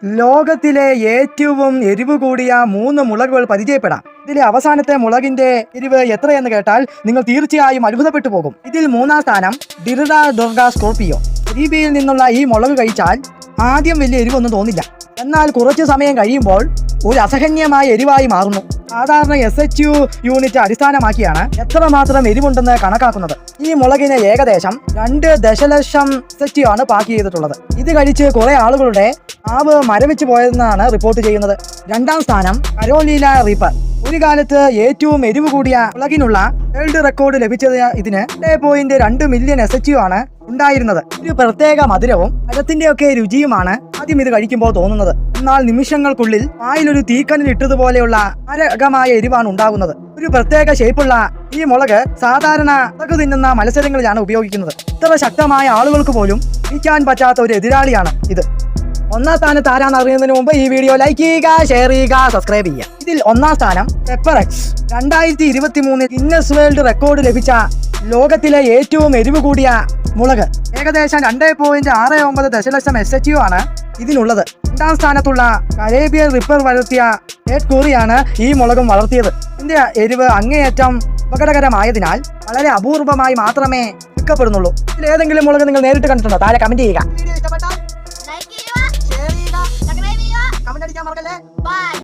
ലോകത്തിലെ ഏറ്റവും എരിവ് കൂടിയ 3 മുളകുകൾ പരിചയപ്പെടാം. ഇതിലെ അവസാനത്തെ മുളകിന്റെ എരിവ് എത്രയെന്ന് കേട്ടാൽ നിങ്ങൾ തീർച്ചയായും അത്ഭുതപ്പെട്ടു പോകും. ഇതിൽ 3-ാം സ്ഥാനം ഡിറിഡ ഡോർഗ സ്കോർപിയോ. കരീബിയയിൽ നിന്നുള്ള ഈ മുളക് കഴിച്ചാൽ ആദ്യം വലിയ എരിവൊന്നും തോന്നില്ല, എന്നാൽ കുറച്ചു സമയം കഴിയുമ്പോൾ ഒരു അസഹനീയമായ എരിവായി മാറുന്നു. സാധാരണ SHU യൂണിറ്റ് അടിസ്ഥാനമാക്കിയാണ് എത്രമാത്രം എരിവുണ്ടെന്ന് കണക്കാക്കുന്നത്. ഈ മുളകിന് ഏകദേശം 2 ദശലക്ഷം SHU ആണ് പാക്ക് ചെയ്തിട്ടുള്ളത്. ഇത് കഴിച്ച് കുറെ ആളുകളുടെ നാവ് മരവിച്ചു പോയെന്നാണ് റിപ്പോർട്ട് ചെയ്യുന്നത്. 2-ാം സ്ഥാനം കരോലീന റീപ്പർ. ഒരു കാലത്ത് ഏറ്റവും എരിവ് കൂടിയ മുളകിനുള്ള വേൾഡ് റെക്കോർഡ് ലഭിച്ചത് ഇതിന് 2.2 മില്യൺ SHU ആണ് ഉണ്ടായിരുന്നത്. ഒരു പ്രത്യേക മധുരവും പഴത്തിന്റെയൊക്കെ രുചിയുമാണ് ആദ്യം ഇത് കഴിക്കുമ്പോൾ തോന്നുന്നത്. എന്നാൽ നിമിഷങ്ങൾക്കുള്ളിൽ വായിലൊരു തീക്കനൽ ഇട്ടതുപോലെയുള്ള മാരകമായ എരിവാണ് ഉണ്ടാകുന്നത്. ഒരു പ്രത്യേക ഷേപ്പുള്ള ഈ മുളക് സാധാരണ മുളക് തിന്നുന്ന മത്സരങ്ങളിലാണ് ഉപയോഗിക്കുന്നത്. ഇത്ര ശക്തമായ ആളുകൾക്ക് പോലും പിടിക്കാൻ പറ്റാത്ത ഒരു എതിരാളിയാണ് ഇത്. 1-ാം സ്ഥാനത്ത് ആരാന്ന് അറിയുന്നതിന് മുമ്പ് ഈ വീഡിയോ ലൈക്ക് ചെയ്യുക, ഷെയർ ചെയ്യുക, സബ്സ്ക്രൈബ് ചെയ്യുക. ഇതിൽ 1-ാം സ്ഥാനം പെപ്പറെക്സ്. 2023 ഗിന്നസ് വേൾഡ് റെക്കോർഡ് ലഭിച്ച ലോകത്തിലെ ഏറ്റവും എരിവ് കൂടിയ മുളക്. ഏകദേശം 2.69 ദശലക്ഷം SHU ആണ് ഇതിനുള്ളത്. 2-ാം സ്ഥാനത്തുള്ള കരേബിയൻ റിപ്പർ വളർത്തിയ റെഡ് കോറിയാണ് ഈ മുളകും വളർത്തിയത്. ഇതിന്റെ എരിവ് അങ്ങേയറ്റം അപകടകരമായതിനാൽ വളരെ അപൂർവമായി മാത്രമേ വിൽക്കപ്പെടുന്നുള്ളൂ. ഇതിലേതെങ്കിലും മുളക് നിങ്ങൾ നേരിട്ട് കണ്ടിട്ടുണ്ടോ? താഴെ കമന്റ് ചെയ്യുക. വീഡിയോ ഇഷ്ടപ്പെട്ടാൽ ലൈക്ക് ചെയ്യുക, ഷെയർ ചെയ്യുക, സബ്സ്ക്രൈബ് ചെയ്യുക, കമന്റ് അടിക്കാൻ മറക്കല്ലേ. ബൈ.